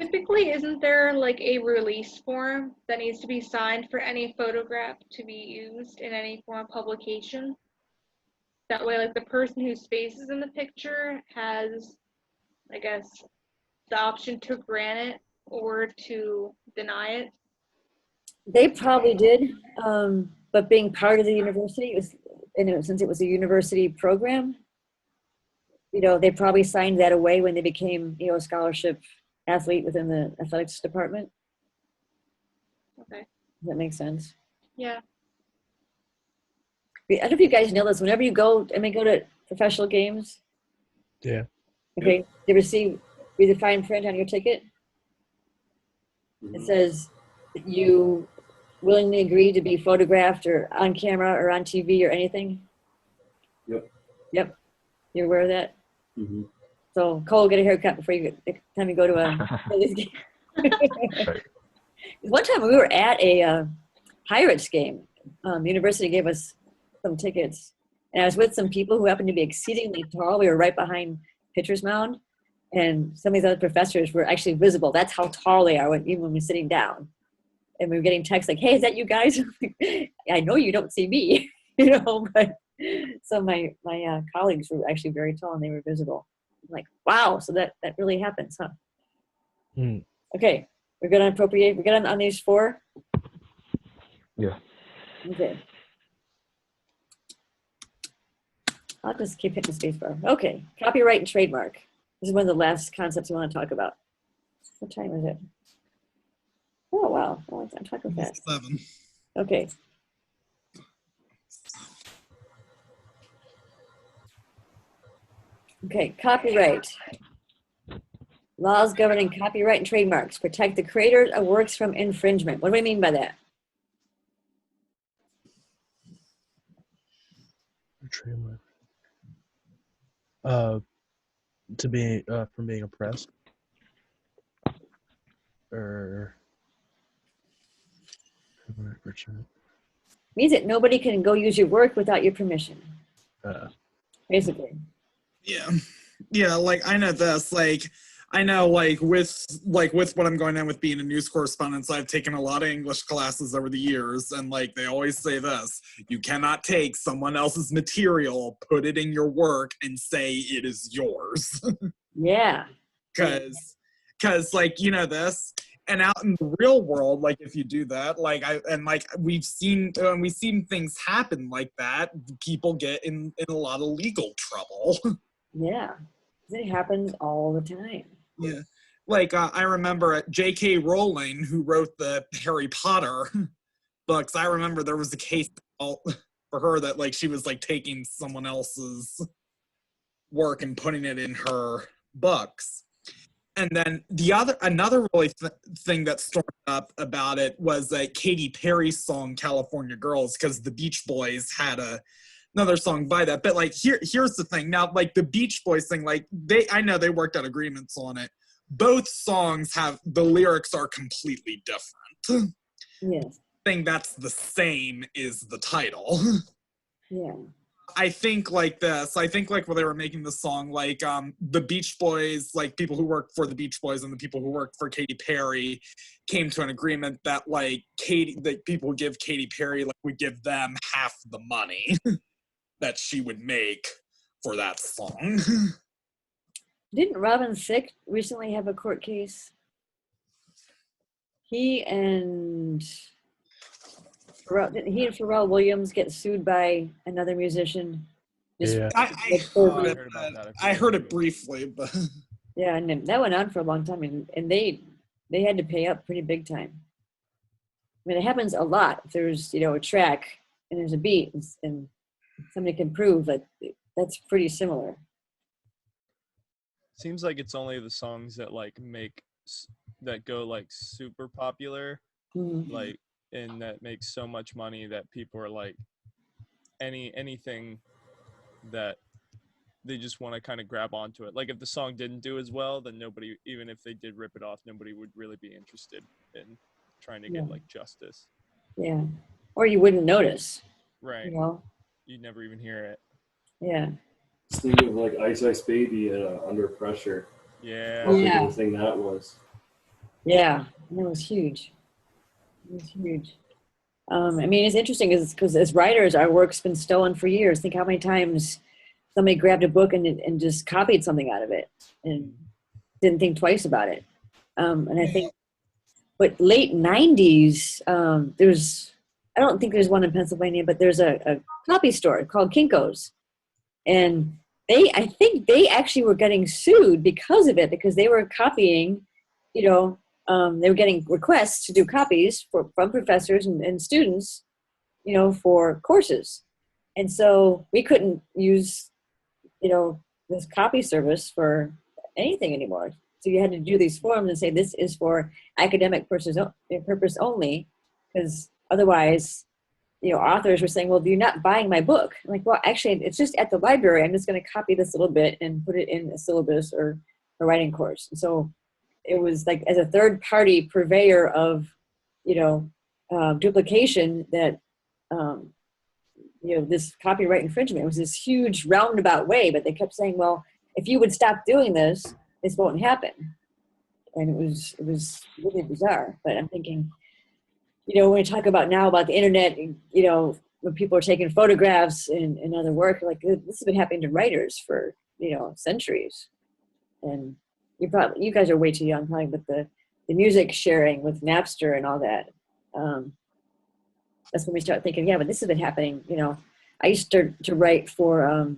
Typically, isn't there like a release form that needs to be signed for any photograph to be used in any form of publication? That way, like, the person whose face is in the picture has, I guess, the option to grant it or to deny it. They probably did, but being part of the university, since it was a university program, you know, they probably signed that away when they became, you know, a scholarship athlete within the athletics department. Okay. Does that make sense? Yeah. I don't know if you guys know this. Whenever you go to professional games. Yeah. Okay. Do you ever see the fine print on your ticket? It says that you willingly agree to be photographed or on camera or on TV or anything. Yep. You're aware of that? Mm-hmm. So Cole, get a haircut before time you go to a Phillies game. Right. One time we were at a Pirates game. The university gave us some tickets, and I was with some people who happened to be exceedingly tall. We were right behind pitcher's mound, and some of these other professors were actually visible. That's how tall they are even when we're sitting down. And we were getting texts like, "Hey, is that you guys?" I know you don't see me, you know, but so my colleagues were actually very tall and they were visible. I'm like, wow, so that really happens, huh? Okay, we're good on appropriate. We're good on these four? Yeah. Okay. I'll just keep hitting the space bar. Okay, copyright and trademark. This is one of the last concepts we want to talk about. What time is it? Oh, wow. Oh, I'm talking fast. 7. Okay. Okay, copyright. Laws governing copyright and trademarks protect the creators of works from infringement. What do we mean by that? Trademark. To be from being oppressed, or Means that nobody can go use your work without your permission. Basically. Yeah, like I know this, like I know like with what I'm going on with being a news correspondent, so I've taken a lot of English classes over the years, and like they always say this: you cannot take someone else's material, put it in your work, and say it is yours. Yeah. Because like, you know this, and out in the real world, like if you do that, we've seen things happen like that. People get in a lot of legal trouble. Yeah, it happens all the time. Yeah, like I remember J.K. Rowling, who wrote the Harry Potter books. I remember there was a case for her that like she was like taking someone else's work and putting it in her books. And then another really thing that stormed up about it was Katy Perry's song "California Girls," because the Beach Boys had another song by that. But like here's the thing. Now, like the Beach Boys thing, like I know they worked out agreements on it. Both songs the lyrics are completely different. Yes. Thing that's the same is the title. Yeah. I think like this. I think like when they were making the song, like the Beach Boys, like people who worked for the Beach Boys and the people who worked for Katy Perry came to an agreement that like that people who give Katy Perry like would give them half the money that she would make for that song. Didn't Robin Thicke recently have a court case? He and Pharrell Williams get sued by another musician. Just- Yeah. I heard it briefly, but Yeah, and that went on for a long time, and they had to pay up pretty big time. I mean, it happens a lot. If there's a track and there's a beat, and somebody can prove that that's pretty similar. Seems like it's only the songs that like that go like super popular, Mhm. like, and that makes so much money that people are like anything that they just want to kind of grab onto it. Like if the song didn't do as well, then nobody, even if they did rip it off, nobody would really be interested in trying to get like justice. Yeah, or you wouldn't notice. Right. You know? You'd never even hear it. Yeah. Just think of like Ice Ice Baby Under Pressure. Yeah. How big of a thing that was. Yeah, and it was huge. It was huge. I mean, it's interesting because as writers, our work's been stolen for years. Think how many times somebody grabbed a book and just copied something out of it and didn't think twice about it. And I think, but late 90s, I don't think there's one in Pennsylvania, but there's a copy store called Kinko's. And I think they actually were getting sued because of it, because they were copying, they were getting requests to do copies from professors and students, for courses. And so we couldn't use, this copy service for anything anymore. So you had to do these forms and say, this is for academic purpose only, because otherwise, authors were saying, well, you're not buying my book. I'm like, well, actually, it's just at the library. I'm just going to copy this a little bit and put it in a syllabus or a writing course. And so it was like, as a third party purveyor of, duplication, that, this copyright infringement was this huge roundabout way, but they kept saying, well, if you would stop doing this, this won't happen. And it was really bizarre. But I'm thinking, when we talk about now about the internet, when people are taking photographs and other work, like this has been happening to writers for, centuries. And you guys are way too young, probably, with the music sharing with Napster and all that. That's when we start thinking, yeah, but this has been happening. I used to write for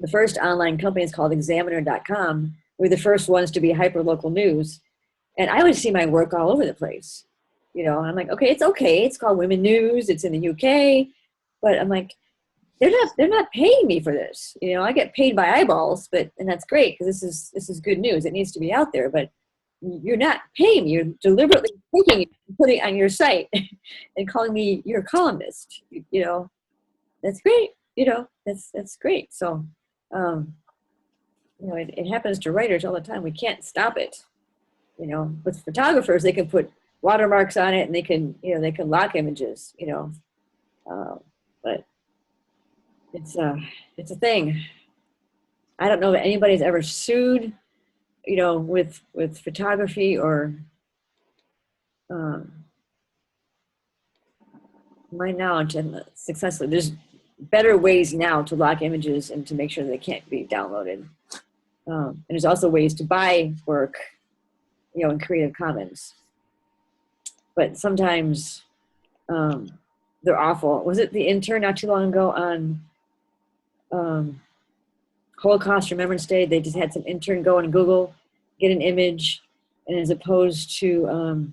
the first online company is called Examiner.com. We were the first ones to be hyper-local news. And I would see my work all over the place. I'm like, okay. It's called Women News. It's in the UK. But I'm like, they're not paying me for this. I get paid by eyeballs, and that's great because this is good news. It needs to be out there, but you're not paying me. You're deliberately taking it and putting it on your site and calling me your columnist. That's great. That's great. So, it happens to writers all the time. We can't stop it. With photographers, they can put watermarks on it and they can lock images. But it's a thing. I don't know that anybody's ever sued, with photography or, my knowledge, and successfully. There's better ways now to lock images and to make sure that they can't be downloaded. And there's also ways to buy work, in Creative Commons. But sometimes they're awful. Was it The Intern not too long ago on Holocaust Remembrance Day? They just had some intern go on Google, get an image, and as opposed to,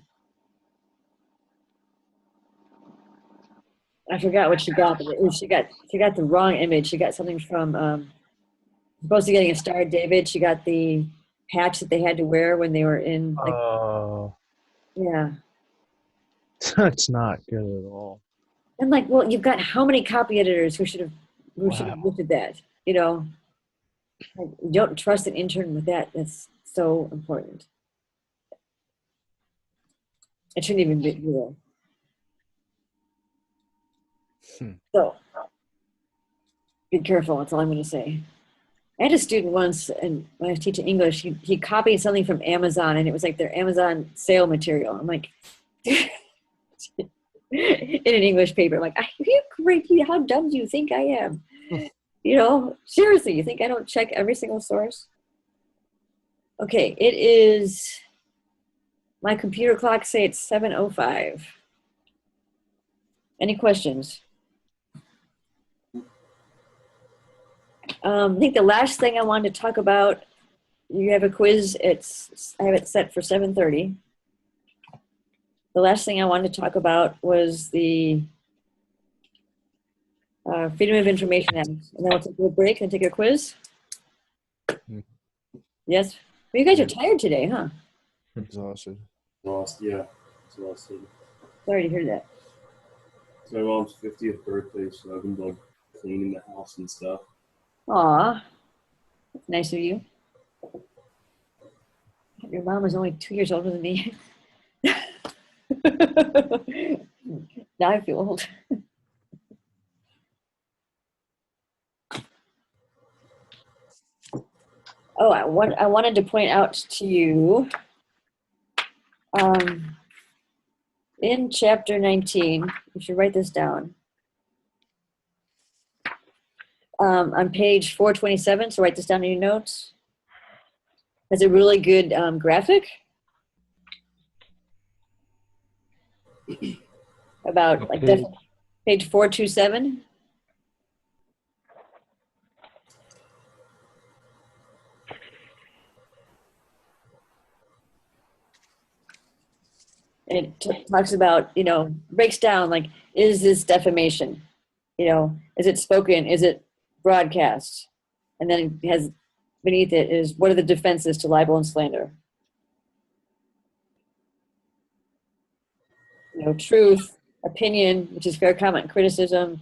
I forgot what she got, but she got the wrong image. She got something from, supposed to getting a Star of David. She got the patch that they had to wear when they were in, like, yeah. That's not good at all. I'm like, well, you've got how many copy editors who should have looked at that? Like, you don't trust an intern with that. That's so important. It shouldn't even be real. So, be careful. That's all I'm going to say. I had a student once, and when I was teaching English, he copied something from Amazon, and it was like their Amazon sale material. I'm like, in an English paper, I'm like, are you crazy? How dumb do you think I am? You know, seriously, you think I don't check every single source? Okay, it is, my computer clock say it's 7:05. Any questions? I think the last thing I wanted to talk about, you have a quiz, I have it set for 7:30. The last thing I wanted to talk about was the Freedom of Information Act. And then we'll take a break and take a quiz. Yes? Well, you guys are tired today, huh? Exhausted. Lost, yeah. Exhausted. Sorry to hear that. It's my mom's 50th birthday, so I've been like cleaning the house and stuff. Aw, that's nice of you. Your mom is only 2 years older than me. Now I feel old. Oh, I wanted to point out to you, in chapter 19, you should write this down. On page 427, so write this down in your notes. Has a really good graphic about like page 427. And it talks about, you know, breaks down like, is this defamation? You know, is it spoken? Is it broadcast? And then it has beneath it is, what are the defenses to libel and slander? You know, truth, opinion, which is fair comment and criticism,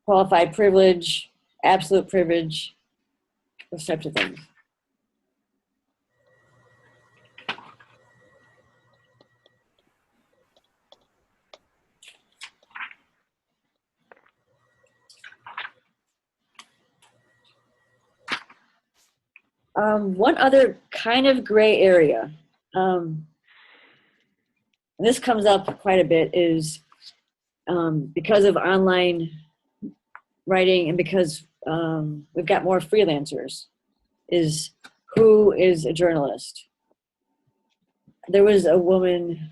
qualified privilege, absolute privilege, those types of things. One other kind of gray area, and this comes up quite a bit, is because of online writing and because we've got more freelancers, is who is a journalist? There was a woman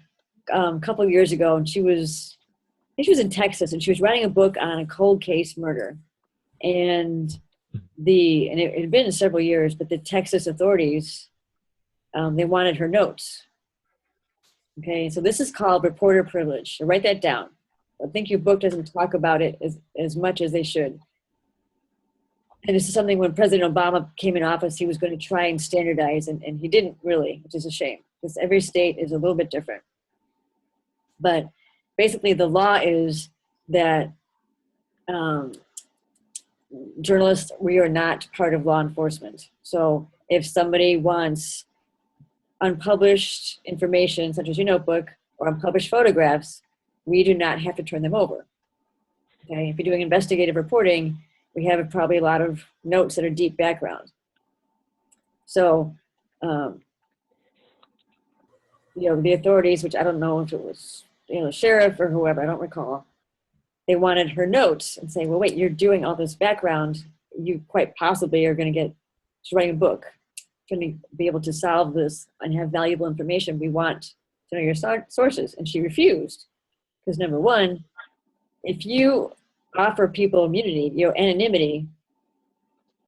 a couple of years ago, and I think she was in Texas, and she was writing a book on a cold case murder. And it had been several years, but the Texas authorities, they wanted her notes. Okay, so this is called reporter privilege. So write that down. I think your book doesn't talk about it as much as they should. And this is something when President Obama came in office, he was going to try and standardize, and he didn't really, which is a shame, because every state is a little bit different. But basically the law is that journalists, we are not part of law enforcement. So if somebody wants unpublished information, such as your notebook, or unpublished photographs, we do not have to turn them over. Okay, if you're doing investigative reporting, we have probably a lot of notes that are deep background. So, you know, the authorities, which I don't know if it was, you know, sheriff or whoever, I don't recall, they wanted her notes and say, well, wait, you're doing all this background. You quite possibly are going to get, she's writing a book, going to be able to solve this and have valuable information. We want to know your sources. And she refused. Because number one, if you offer people immunity, you know, anonymity,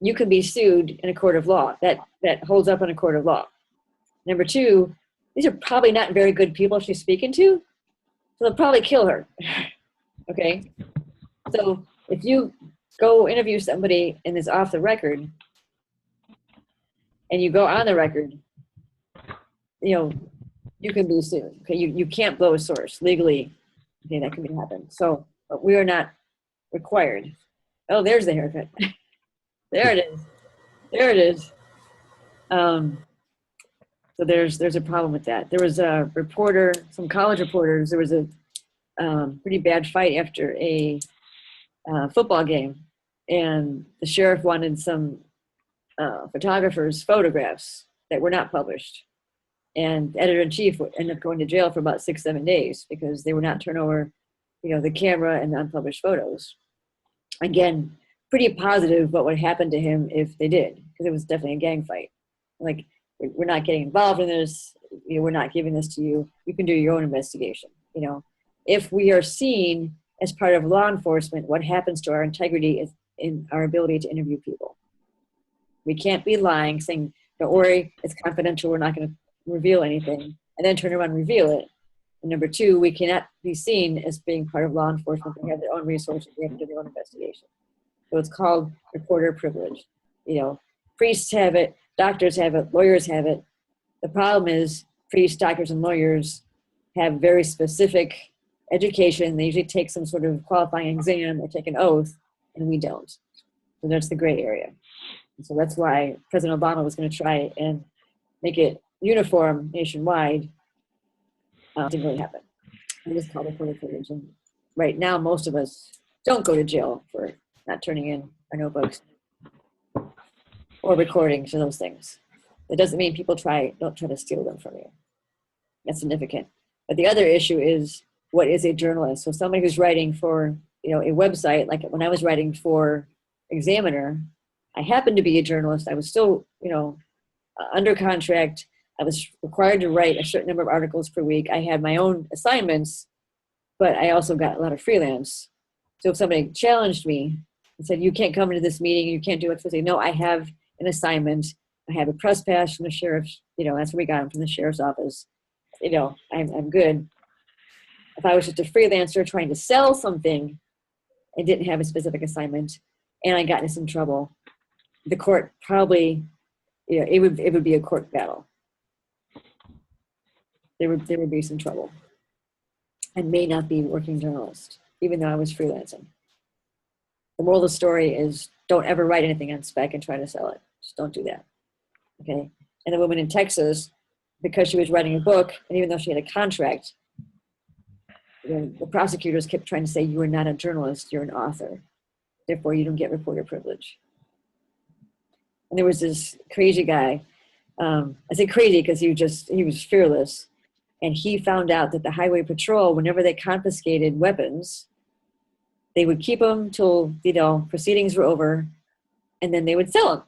you can be sued in a court of law. That holds up in a court of law. Number two, these are probably not very good people she's speaking to, so they'll probably kill her. Okay? So if you go interview somebody and it's off the record, and you go on the record, you know, you can be sued. Okay, you can't blow a source legally. Okay, that can happen. So, but we are not required. Oh, there's the haircut. There it is. There it is. So there's a problem with that. There was a reporter, some college reporters. There was a pretty bad fight after a football game, and the sheriff wanted some photographers' photographs that were not published. And the editor-in-chief ended up going to jail for about 6-7 days because they would not turn over, the camera and the unpublished photos. Again, pretty positive what would happen to him if they did, because it was definitely a gang fight. Like, we're not getting involved in this. We're not giving this to you. You can do your own investigation. If we are seen as part of law enforcement, what happens to our integrity is in our ability to interview people. We can't be lying, saying, don't worry, it's confidential, we're not going to reveal anything, and then turn around and reveal it. And number two, we cannot be seen as being part of law enforcement. They have their own resources, they have to do their own investigation. So it's called reporter privilege. Priests have it, doctors have it, lawyers have it. The problem is priests, doctors, and lawyers have very specific education. They usually take some sort of qualifying exam or take an oath, and we don't. So that's the gray area. And so that's why President Obama was going to try and make it uniform nationwide. Didn't really happen. It is called reporter privilege. And right now, most of us don't go to jail for not turning in our notebooks or recording for those things. It doesn't mean people don't try to steal them from you. That's significant. But the other issue is, what is a journalist? So somebody who's writing for a website, like when I was writing for Examiner, I happened to be a journalist. I was still under contract. I was required to write a certain number of articles per week. I had my own assignments, but I also got a lot of freelance. So if somebody challenged me and said, you can't come into this meeting, you can't do it, so I say, no, I have an assignment. I have a press pass from the sheriff's, that's where we got him, from the sheriff's office. I'm good. If I was just a freelancer trying to sell something and didn't have a specific assignment and I got into some trouble, the court probably, it would be a court battle. There would be some trouble. I may not be a working journalist, even though I was freelancing. The moral of the story is, don't ever write anything on spec and try to sell it. Just don't do that. Okay? And the woman in Texas, because she was writing a book, and even though she had a contract, the prosecutors kept trying to say, you are not a journalist, you're an author. Therefore, you don't get reporter privilege. And there was this crazy guy. I say crazy because he was fearless. And he found out that the Highway Patrol, whenever they confiscated weapons, they would keep them till, proceedings were over, and then they would sell them.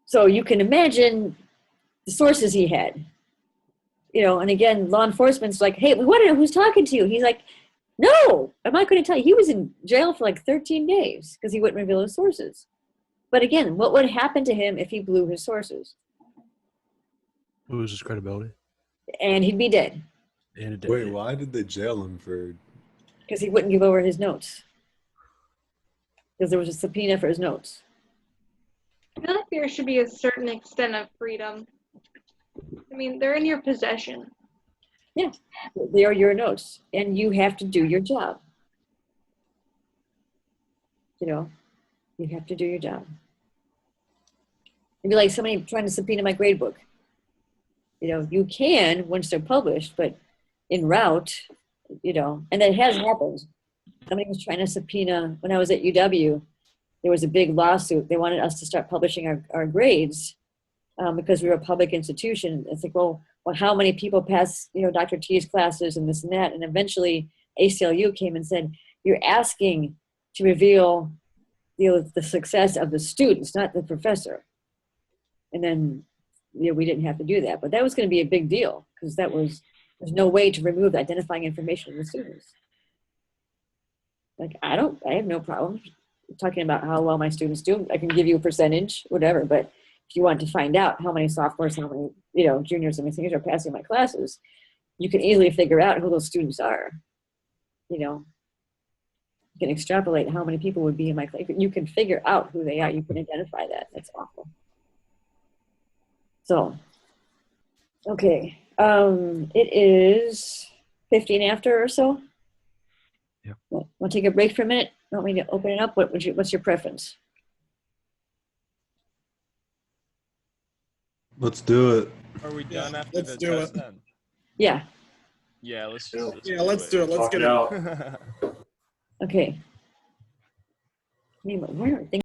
So you can imagine the sources he had. And again, law enforcement's like, hey, we want to know who's talking to you. He's like, no, I'm not going to tell you. He was in jail for like 13 days because he wouldn't reveal his sources. But again, what would happen to him if he blew his sources? Lose his credibility. And he'd be dead. Wait, why did they jail him for? Because he wouldn't give over his notes. Because there was a subpoena for his notes. I feel like there should be a certain extent of freedom. I mean, they're in your possession. Yeah, they are your notes, and you have to do your job. You have to do your job. It'd be like somebody trying to subpoena my grade book. You can once they're published, but en route, and that has happened. Somebody was trying to subpoena, when I was at UW, there was a big lawsuit. They wanted us to start publishing our grades because we were a public institution. It's like, well, how many people pass, Dr. T's classes and this and that? And eventually ACLU came and said, you're asking to reveal the success of the students, not the professor. And then, we didn't have to do that. But that was going to be a big deal because there's no way to remove the identifying information of the students. Like, I have no problem talking about how well my students do. I can give you a percentage, whatever, but if you want to find out how many sophomores, how many, juniors and seniors are passing my classes, you can easily figure out who those students are. You can extrapolate how many people would be in my class. You can figure out who they are. You can identify that. That's awful. So, okay. It is 15 after or so. Yeah. Want to take a break for a minute? Want me to open it up? What's your preference? Let's do it. Are we done after let's the do test it. then? Yeah. Yeah, let's Let's do it. Let's Talk get it it. out. Okay. I mean, why don't think